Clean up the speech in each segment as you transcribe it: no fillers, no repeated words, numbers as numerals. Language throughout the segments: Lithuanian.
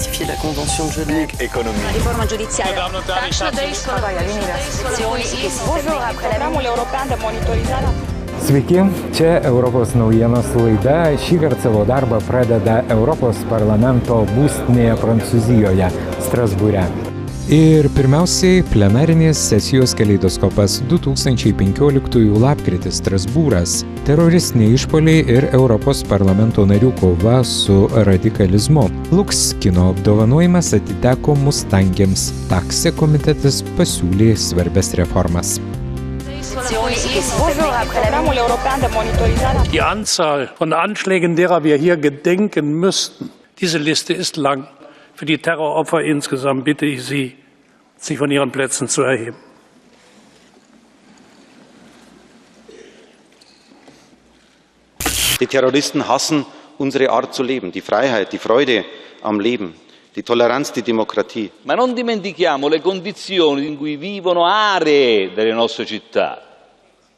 ratifier la Convention de Genève. Économie. Riforma giudiziaria. Sveiki, čia Europos naujienos laida. Šįkart savo darbą pradeda Europos parlamento būstinėje Prancūzijoje, Strasbūre. Ir pirmiausiai plenarinės sesijos kaleidoskopas 2015 lapkritis Strasbūras, teroristiniai išpuoliai ir Europos parlamento narių kova su radikalizmu. Lux kino apdovanojimas atiteko Mustangėms. Taxe komitetas pasiūlė svarbias reformas. Die Anzahl von Anschlägen, derer wir hier gedenken müssten, diese Liste ist lang. Für die Terroropfer insgesamt bitte ich Sie, sich von Ihren Plätzen zu erheben. Die Terroristen hassen unsere Art zu leben, die Freiheit, die Freude am Leben, die Tolleranz, die Demokratie. Ma non dimentichiamo le condizioni in cui vivono aree delle nostre città,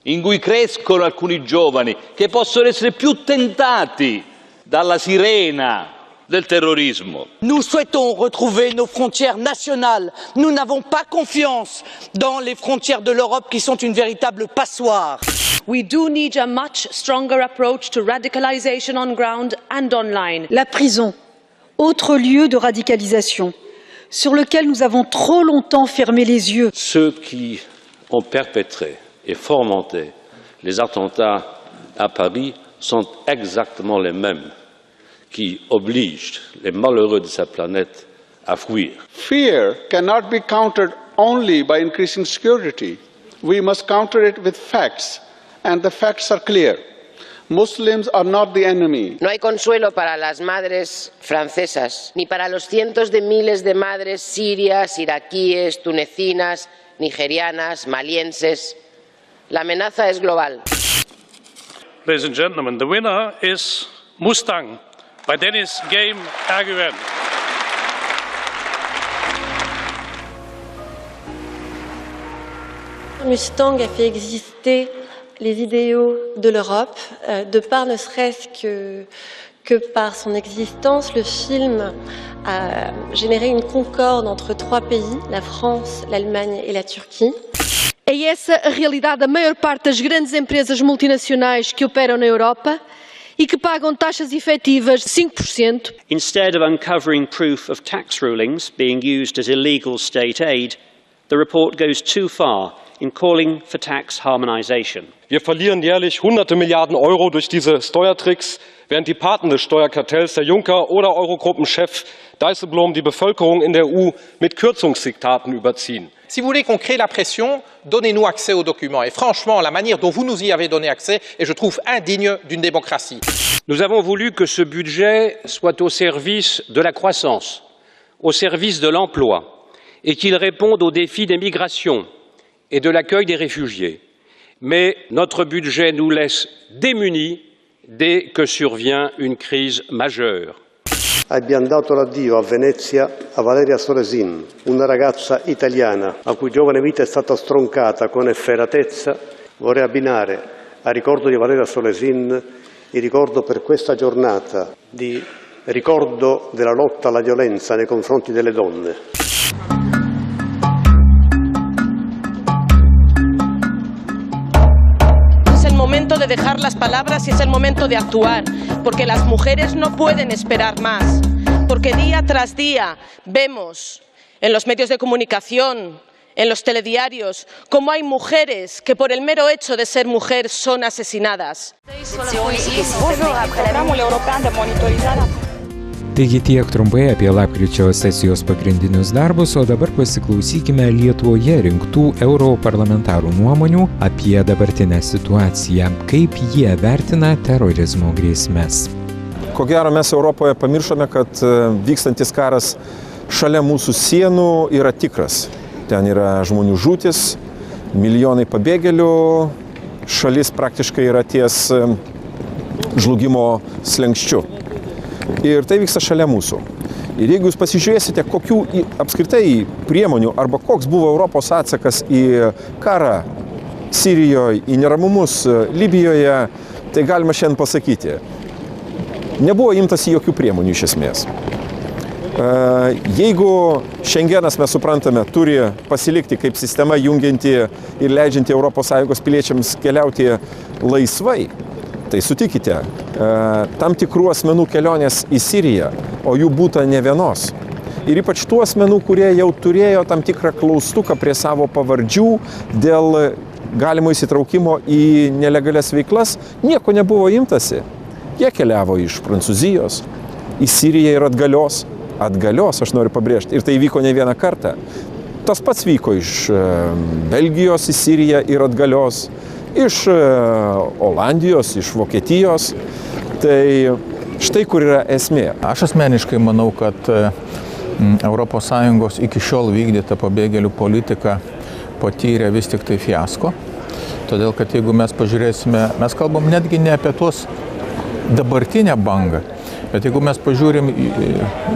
in cui crescono alcuni giovani che possono essere più tentati dalla sirena del terrorismo. Nous souhaitons retrouver nos frontières nationales. Nous n'avons pas confiance dans les frontières de l'Europe qui sont une véritable passoire. We do need a much stronger approach to radicalization on ground and online. La prison, autre lieu de radicalisation, sur lequel nous avons trop longtemps fermé les yeux. Ceux qui ont perpétré et fomenté les attentats à Paris sont exactement les mêmes qui obligent les malheureux de cette planète à fuir. Fear cannot be countered only by increasing security. We must counter it with facts, and the facts are clear. Muslims are not the enemy. No hay consuelo para las madres francesas, ni para los cientos de miles de madres sirias, iraquíes, tunecinas, nigerianas, malienses. La amenaza es global. Ladies and gentlemen, the winner is Mustang by Dennis Game Argument. Mustang a fait exister les idéaux de l'Europe, de par ne serait-ce que par son existence. Le film a généré une concorde entre trois pays, la France, l'Allemagne et la Turquie. É essa a realidade da maior parte das grandes empresas multinacionais que operam na Europa e que pagam taxas efetivas de 5%. Instead of uncovering proof of tax rulings being used as illegal state aid, the report goes too far in calling for tax harmonization. Wir verlieren jährlich hunderte Milliarden Euro durch diese Steuertricks, während die Paten des Steuerkartells, der Juncker oder Eurogruppenchef Dijsselbloem, die Bevölkerung in der EU mit Kürzungsdiktaten überziehen. Si vous voulez qu'on crée la pression, donnez-nous accès aux documents. Et franchement, la manière dont vous nous y avez donné accès est, je trouve, indigne d'une démocratie. Nous avons voulu que ce budget soit au service de la croissance, au service de l'emploi, et qu'il réponde aux défis des migrations et de l'accueil des réfugiés. Mais notre budget nous laisse démunis dès que survient une crise majeure. Abbiamo dato l'addio a Venezia a Valeria Solesin, una ragazza italiana a cui giovane vita è stata stroncata con efferatezza. Vorrei abbinare al ricordo di Valeria Solesin il ricordo per questa giornata di ricordo della lotta alla violenza nei confronti delle donne. Momento de dejar las palabras y es el momento de actuar, porque las mujeres no pueden esperar más, porque día tras día vemos en los medios de comunicación, en los telediarios, cómo hay mujeres que por el mero hecho de ser mujer son asesinadas. Taigi tiek trumpai apie lapkričio sesijos pagrindinius darbus, o dabar pasiklausykime Lietuvoje rinktų europarlamentarų nuomonių apie dabartinę situaciją, kaip jie vertina terorizmo grėsmes. Ko gero mes Europoje pamiršome, kad vykstantis karas šalia mūsų sienų yra tikras. Ten yra žmonių žūtis, milijonai pabėgėlių, šalis praktiškai yra ties žlugimo slenkščiu. Ir tai vyksta šalia mūsų. Ir jeigu jūs pasižiūrėsite, kokių apskritai priemonių arba koks buvo Europos atsakas į karą Sirijoje, į neramumus Libijoje, tai galima šiandien pasakyti. Nebuvo imtasi jokių priemonių iš esmės. Jeigu Šengenas, mes suprantame, turi pasilikti kaip sistema jungianti ir leidžianti ES piliečiams keliauti laisvai, tai sutikite, tam tikrų asmenų kelionės į Siriją, o jų būta ne vienos. Ir ypač tų asmenų, kurie jau turėjo tam tikrą klaustuką prie savo pavardžių dėl galimo įsitraukimo į nelegalias veiklas, nieko nebuvo imtasi. Jie keliavo iš Prancūzijos į Siriją ir atgalios, aš noriu pabrėžti. Ir tai vyko ne vieną kartą. Tas pats vyko iš Belgijos į Siriją ir atgalios, iš Olandijos, iš Vokietijos. Tai štai kur yra esmė. Aš asmeniškai manau, kad ES iki šiol vykdyta pabėgėlių politika patyrė vis tik tai fiasko. Todėl, kad jeigu mes pažiūrėsime, mes kalbam netgi ne apie tuos dabartinę bangą, bet jeigu mes pažiūrim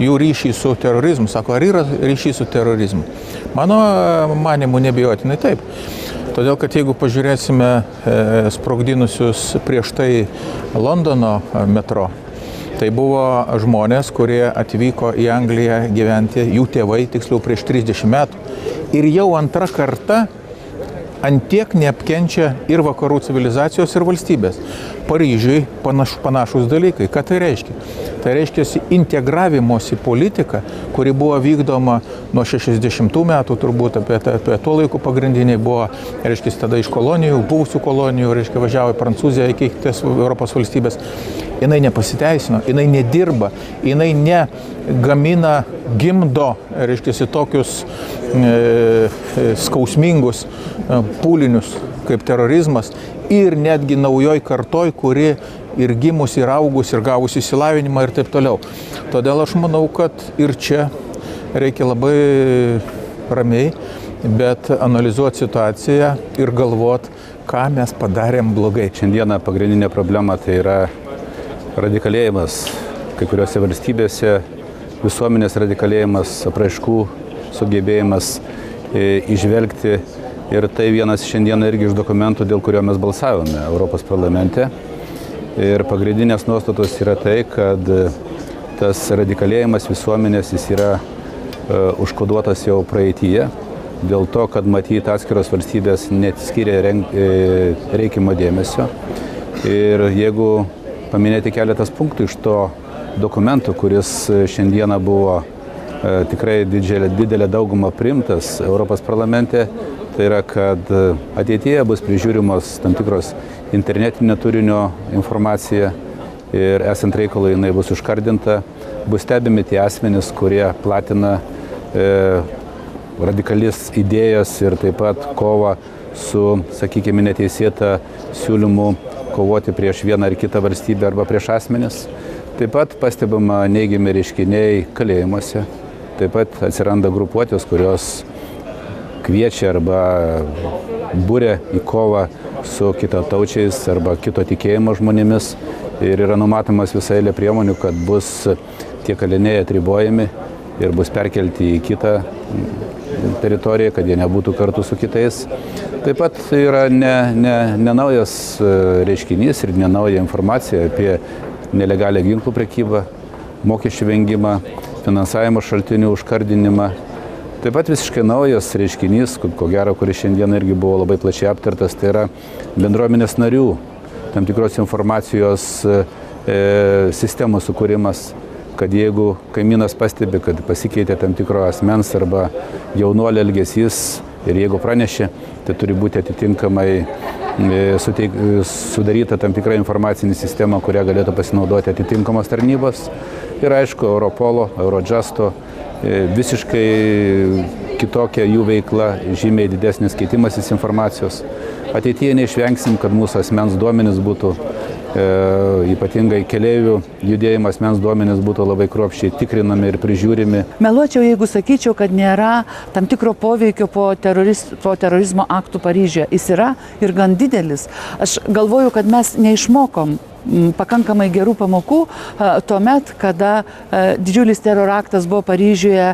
jų ryšį su terorizmu, sako, ar yra ryšys su terorizmu? Mano manimu nebijotinai taip. Todėl, kad jeigu pažiūrėsime sprogdinusius prieš tai Londono metro, tai buvo žmonės, kurie atvyko į Angliją gyventi, jų tėvai, tiksliau, prieš 30 metų. Ir jau antra karta antiek neapkenčia ir vakarų civilizacijos ir valstybės. Paryžiui panašus dalykai. Ką tai reiškia? Tai reiškia integravimosi politika, kuri buvo vykdoma nuo 60 metų, turbūt apie tuo laiku pagrindiniai buvo, reiškia, tada iš kolonijų, buvusių kolonijų, reiškia, važiavo į Prancūziją, iki kitas Europos valstybės. Jinai nepasiteisino, jinai nedirba, jinai negamina, gimdo, reiškia, tokius skausmingus pūlinius kaip terorizmas ir netgi naujoj kartoj, kuri ir gimus, ir augus, ir gavus išsilavinimą ir taip toliau. Todėl aš manau, kad ir čia reikia labai ramiai, bet analizuoti situaciją ir galvoti, ką mes padarėm blogai. Šiandieną pagrindinė problema tai yra radikalėjimas kai kuriuose valstybėse, visuomenės radikalėjimas, apraiškų sugebėjimas įžvelgti. Ir tai vienas šiandieną irgi iš dokumentų, dėl kurio mes balsavome Europos parlamente. Ir pagrindinės nuostatos yra tai, kad tas radikalėjimas visuomenės jis yra užkoduotas jau praeityje, dėl to, kad matyt atskiros valstybės neskiria reikiamo dėmesio. Ir jeigu paminėti keletas punktų iš to dokumento, kuris šiandieną buvo tikrai didelė dauguma priimtas Europos parlamente, tai yra, kad ateityje bus prižiūrimos tam tikros internetinio turinio informacija ir esant reikalui jinai bus užkardinta, bus stebimi tie asmenys, kurie platina radikalis idėjas ir taip pat kova su, sakykime, neteisėta siūlymu kovoti prieš vieną ar kitą valstybę arba prieš asmenis. Taip pat pastebama neigiami reiškiniai kalėjimuose. Taip pat atsiranda grupuotės, kurios kviečia arba būrė į kovą su kitataučiais arba kito tikėjimo žmonėmis. Ir yra numatomas visai eilė priemonių, kad bus tie kaliniai atribojami ir bus perkelti į kitą teritoriją, kad jie nebūtų kartu su kitais. Taip pat yra ne naujas reiškinys ir ne nauja informacija apie nelegalią ginklų prekybą, mokesčių vengimą, finansavimo šaltinių užkardinimą. Taip pat visiškai naujas reiškinys, ko gero, kuris šiandien irgi buvo labai plačiai aptartas, tai yra bendruomenės narių tam tikros informacijos sistemos sukūrimas, kad jeigu kaimynas pastebi, kad pasikeitė tam tikro asmens arba jaunuolio elgesys ir jeigu pranešė, tai turi būti atitinkamai sudaryta tam tikra informacinė sistema, kurią galėtų pasinaudoti atitinkamos tarnybos. Ir aišku, Europolo, Eurojusto, visiškai kitokia jų veikla, žymiai didesnis keitimasis informacijos. Ateityje neišvengsim, kad mūsų asmens duomenys būtų, ypatingai keleivių judėjimo asmens duomenys būtų labai kruopščiai tikrinami ir prižiūrimi. Meluočiau, jeigu sakyčiau, kad nėra tam tikro poveikio po terorizmo aktų Paryžiuje. Jis yra ir gan didelis. Aš galvoju, kad mes neišmokom pakankamai gerų pamokų tuomet, kada didžiulis teroraktas buvo Paryžiuje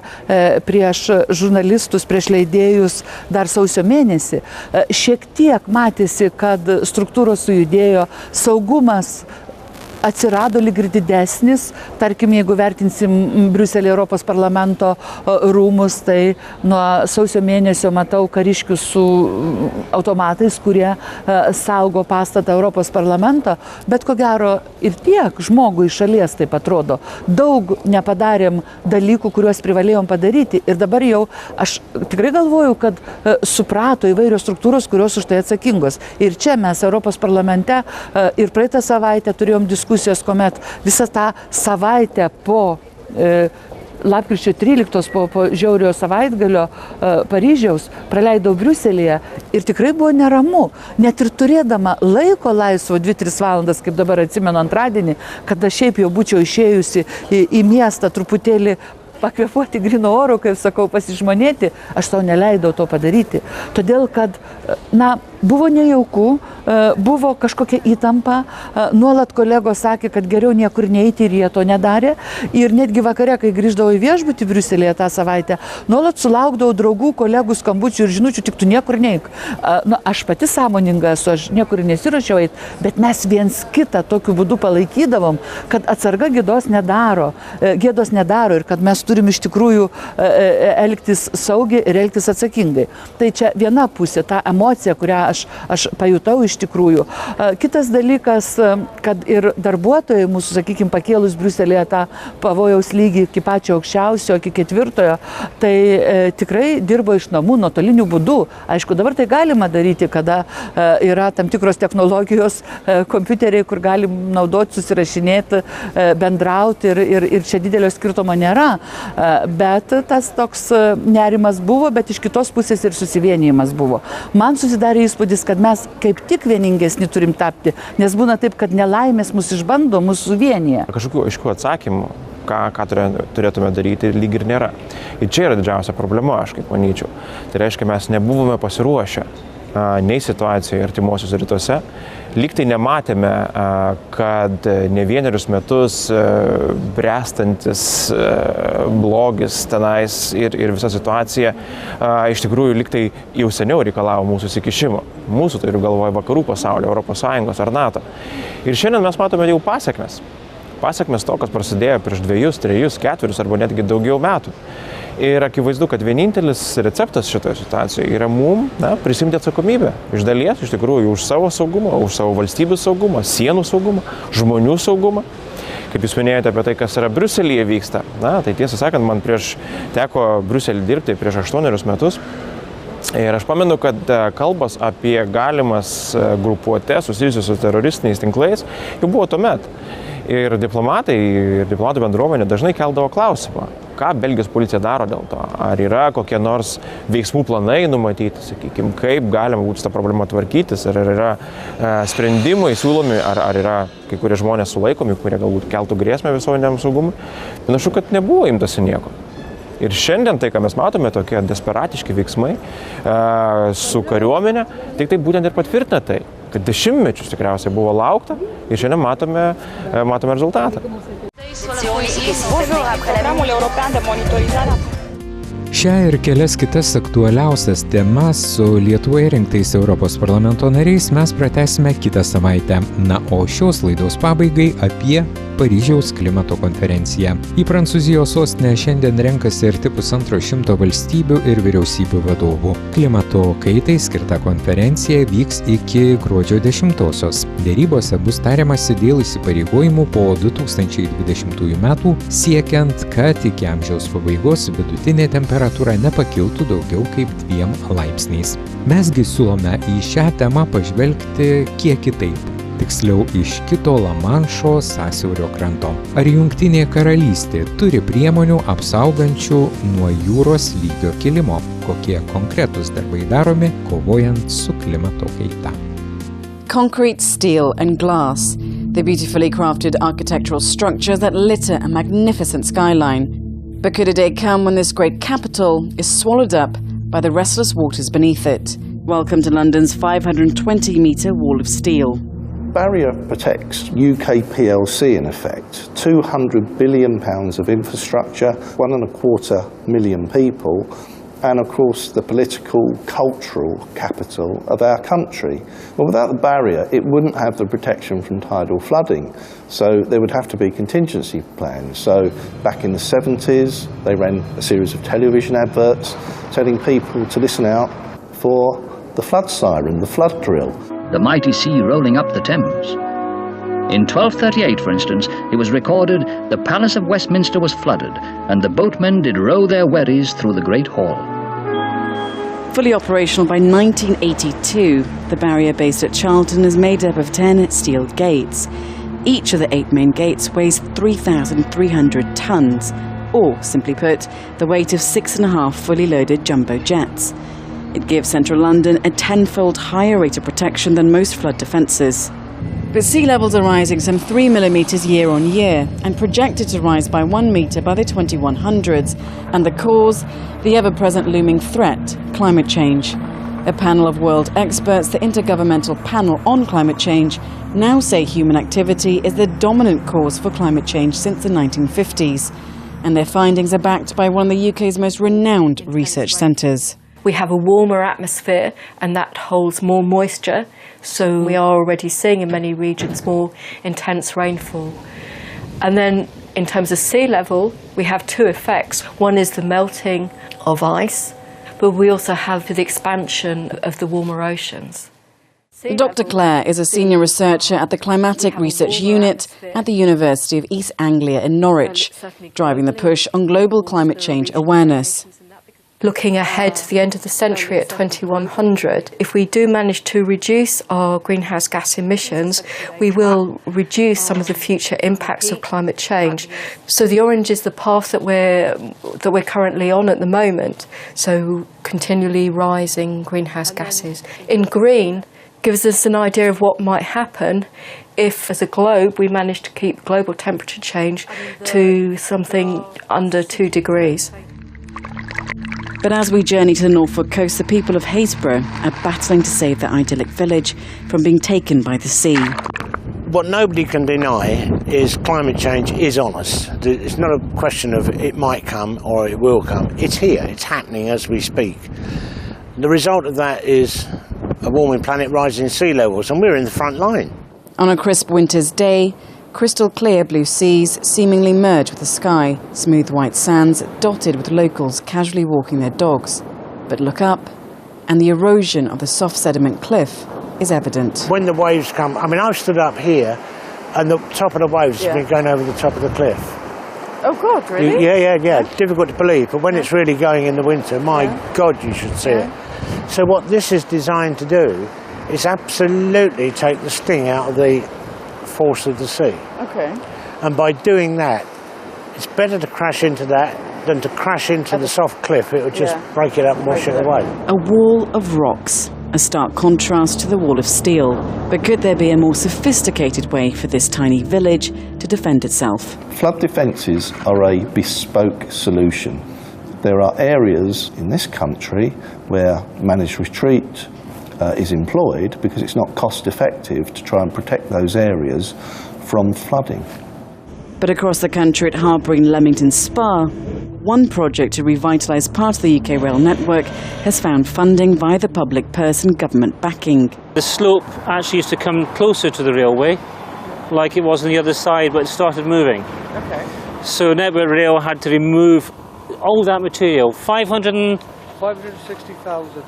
prieš žurnalistus, prieš leidėjus dar sausio mėnesį. Šiek tiek matėsi, kad struktūros sujudėjo, saugumas atsirado lyg ir didesnis. Tarkim, jeigu vertinsim Briuselį Europos parlamento rūmus, tai nuo sausio mėnesio matau kariškius su automatais, kurie saugo pastatą Europos parlamento, bet ko gero ir tiek žmogui iš šalies taip atrodo. Daug nepadarėm dalykų, kuriuos privalėjom padaryti ir dabar jau aš tikrai galvoju, kad suprato įvairios struktūros, kurios už tai atsakingos. Ir čia mes Europos parlamente ir praeitą savaitę turėjom diskusijos, kuomet visą tą savaitę po lapkričio 13 po žiauriojo savaitgalio Paryžiaus praleidau Briuselyje ir tikrai buvo neramu. Net ir turėdama laiko laisvo 2-3 valandas, kaip dabar atsimenu antradienį, kada šiaip jau būčiau išėjusi į miestą truputėlį pakvėpuoti gryno oro, kaip sakau, pasižmonėti, aš tau neleidau to padaryti. Todėl, kad, buvo nejauku, buvo kažkokia įtampa, nuolat kolegos sakė, kad geriau niekur neiti ir jie to nedarė. Ir netgi vakare, kai grįždavau į viešbutį Briuselėje tą savaitę, nuolat sulaukdavau draugų, kolegų skambučių ir žinučių, tik tu niekur neik. Aš pati sąmoninga esu, aš niekur nesiruošiau eiti, bet mes viens kitą tokiu būdu palaikydavom, kad atsarga gėdos nedaro ir kad mes turim iš tikrųjų elgtis saugiai ir elgtis atsakingai. Tai čia viena pusė, ta emocija, kurią aš pajutau iš tikrųjų. Kitas dalykas, kad ir darbuotojai mūsų, sakykime, pakėlus Briuselėje tą pavojaus lygį iki pačio aukščiausio, iki 4, tai tikrai dirbo iš namų nuotoliniu būdu. Aišku, dabar tai galima daryti, kada yra tam tikros technologijos, kompiuteriai, kur galim naudoti, susirašinėti, bendrauti ir čia didelio skirtumo nėra. Bet tas toks nerimas buvo, bet iš kitos pusės ir susivienijimas buvo. Man susidarė įspūdis, kad mes kaip tik vieningesni turim tapti, nes būna taip, kad nelaimės mus išbando, mūsų vienyje. Kažkokių aiškių atsakymų, ką turėtume daryti, lyg ir nėra. Ir čia yra didžiausia problema, aš kaip manyčiau. Tai reiškia, mes nebuvome pasiruošę nei situacijoje artimuosiuose rytuose. Lyg tai nematėme, kad ne vienerius metus bręstantis blogis tenais ir visa situacija iš tikrųjų lyg tai jau seniau reikalavo mūsų įsikišimo. Mūsų, tai ir galvoja vakarų pasaulio, Europos Sąjungos ar NATO. Ir šiandien mes matome jau pasiekmes. Pasiekmes to, kas prasidėjo prieš 2, 3, 4 arba netgi daugiau metų. Ir akivaizdu, kad vienintelis receptas šitoje situacijoje yra prisimti atsakomybę. Iš dalies, iš tikrųjų, už savo saugumą, už savo valstybių saugumą, sienų saugumą, žmonių saugumą. Kaip jūs minėjote apie tai, kas yra Briuselyje vyksta. Tai tiesą sakant, man teko Briuselį dirbti prieš 8 metus. Ir aš pamenu, kad kalbas apie galimas grupuotės susijusius su teroristiniais tinklais jau buvo tuomet. Ir diplomatai ir diplomatų bendruomenė dažnai keldavo klausimą, ką Belgijos policija daro dėl to. Ar yra kokie nors veiksmų planai numatyti, sakykime, kaip galima būtų tą problemą tvarkytis, ar yra sprendimai siūlomi, ar yra kai kurie žmonės sulaikomi, kurie galbūt keltų grėsmę visuomeniniam saugumui. Panašu, kad nebuvo imtasi nieko. Ir šiandien tai, ką mes matome, tokie desperatiški veiksmai su kariuomenė, tik tai būtent ir patvirtina tai, kad dešimtmečius tikriausiai buvo laukta ir šiandien matome rezultatą. Šią ir kelias kitas aktualiausias temas su Lietuvoje rinktais Europos parlamento nariais mes pratęsime kitą savaitę. O šios laidos pabaigai apie Paryžiaus klimato konferenciją. Į Prancūzijos sostinę šiandien renkasi arti 150 valstybių ir vyriausybių vadovų. Klimato kaitai skirta konferencija vyks iki gruodžio 10-osios. Dėrybose bus tariamasi dėl įsipareigojimų po 2020 metų, siekiant, kad iki amžiaus pabaigos vidutinė temperatūra nepakiltų daugiau kaip 2 laipsniais. Mesgi siūlome į šią temą pažvelgti kiek kitaip. Tiksliau iš kito Lamanšo sąsiaurio kranto. Ar Jungtinė karalystė turi priemonių apsaugančių nuo jūros lygio kilimo? Kokie konkretūs darbai daromi, kovojant su klimato kaita? Concrete, steel and glass, the beautifully crafted architectural structure that litter a magnificent skyline. But could a day come when this great capital is swallowed up by the restless waters beneath it? Welcome to London's 520-metre wall of steel. Barrier protects UK PLC in effect, £200 billion of infrastructure, 1.25 million people, and of course the political, cultural capital of our country. Well, without the barrier, it wouldn't have the protection from tidal flooding. So there would have to be contingency plans. So back in the 70s, they ran a series of television adverts telling people to listen out for the flood siren, the flood drill. The mighty sea rolling up the Thames. In 1238, for instance, it was recorded the Palace of Westminster was flooded, and the boatmen did row their wherries through the Great Hall. Fully operational by 1982, the barrier based at Charlton is made up of 10 steel gates. Each of the 8 main gates weighs 3,300 tons, or, simply put, the weight of 6.5 fully loaded jumbo jets. It gives central London a 10-fold higher rate of protection than most flood defences. But sea levels are rising some 3 millimetres year on year and projected to rise by 1 metre by the 2100s. And the cause? The ever-present looming threat, climate change. A panel of world experts, the Intergovernmental Panel on Climate Change, now say human activity is the dominant cause for climate change since the 1950s. And their findings are backed by one of the UK's most renowned research centres. We have a warmer atmosphere and that holds more moisture, so we are already seeing in many regions more intense rainfall. And then in terms of sea level, we have 2 effects. One is the melting of ice, but we also have the expansion of the warmer oceans. Dr. Clare is a senior researcher at the Climatic Research Unit at the University of East Anglia in Norwich, driving the push on global climate change awareness. Looking ahead to the end of the century at 2100, if we do manage to reduce our greenhouse gas emissions, we will reduce some of the future impacts of climate change. So the orange is the path that we're currently on at the moment, so continually rising greenhouse gases. In green gives us an idea of what might happen if, as a globe, we manage to keep global temperature change to something under 2 degrees. But as we journey to the Norfolk coast, the people of Haysborough are battling to save their idyllic village from being taken by the sea. What nobody can deny is climate change is on us. It's not a question of it might come or it will come. It's here, it's happening as we speak. The result of that is a warming planet, rising sea levels, and we're in the front line. On a crisp winter's day, crystal clear blue seas seemingly merge with the sky, smooth white sands dotted with locals casually walking their dogs. But look up, and the erosion of the soft sediment cliff is evident. When the waves come, I mean, I've stood up here, and the top of the waves has been going over the top of the cliff. Oh God, really? Yeah. Difficult to believe, but when it's really going in the winter, my God, you should see it. So what this is designed to do is absolutely take the sting out of the force of the sea. Okay. And by doing that, it's better to crash into that than to crash into the soft cliff. It would just break it up and wash it away. A wall of rocks, a stark contrast to the wall of steel. But could there be a more sophisticated way for this tiny village to defend itself? Flood defences are a bespoke solution. There are areas in this country where managed retreat is employed because it's not cost effective to try and protect those areas from flooding. But across the country at Harbury and Leamington Spa, one project to revitalise part of the UK rail network has found funding via the public purse and government backing. The slope actually used to come closer to the railway, like it was on the other side, but it started moving. Okay. So Network Rail had to remove all that material, 560,000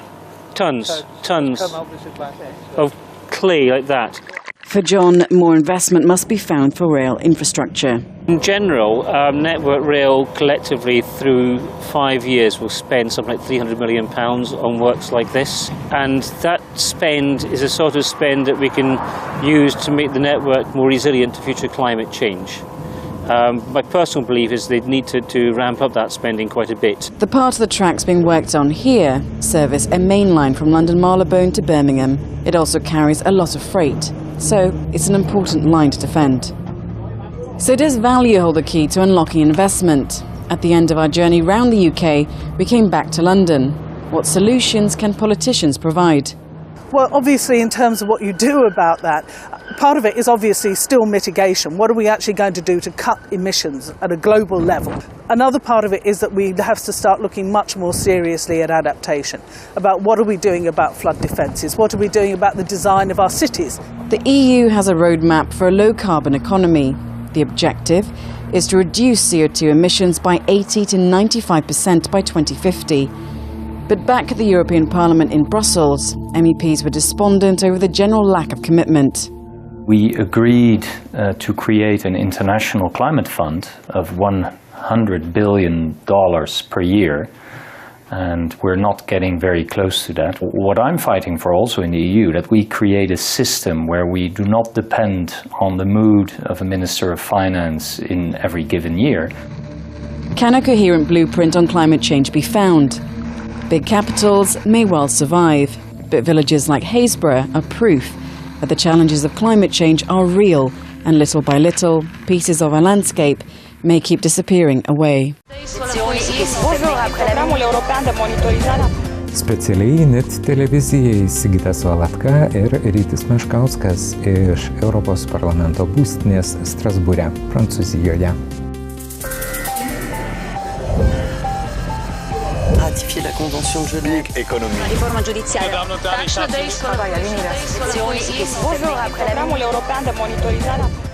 tons come out this Atlantic, of clay like that. For John, more investment must be found for rail infrastructure. In general, Network Rail collectively through 5 years will spend something like £300 million on works like this. And that spend is a sort of spend that we can use to make the network more resilient to future climate change. My personal belief is they need to ramp up that spending quite a bit. The part of the tracks being worked on here service a main line from London Marylebone to Birmingham. It also carries a lot of freight, so it's an important line to defend. So does value hold the key to unlocking investment? At the end of our journey round the UK, we came back to London. What solutions can politicians provide? Well, obviously, in terms of what you do about that, Part of it is obviously still mitigation. What are we actually going to do to cut emissions at a global level? Another part of it is that we have to start looking much more seriously at adaptation, about what are we doing about flood defences, what are we doing about the design of our cities. The EU has a roadmap for a low-carbon economy. The objective is to reduce CO2 emissions by 80 to 95% by 2050. But back at the European Parliament in Brussels, MEPs were despondent over the general lack of commitment. We agreed to create an international climate fund of $100 billion per year, and we're not getting very close to that. What I'm fighting for also in the EU, that we create a system where we do not depend on the mood of a Minister of Finance in every given year. Can a coherent blueprint on climate change be found? Big capitals may well survive, but villages like Haysborough are proof that the challenges of climate change are real, and little by little, pieces of our landscape may keep disappearing away. Specialiai net televizijai Sigitas Valatka ir Rytis Meškauskas iš Europos parlamento būstinės Strasbūre, Prancūzijoje. Ratifier la Convention de Genève. Économie. Riforma giudiziaria. Tax Days. Vai all'università. Bonjour, après l'European de monitorizare.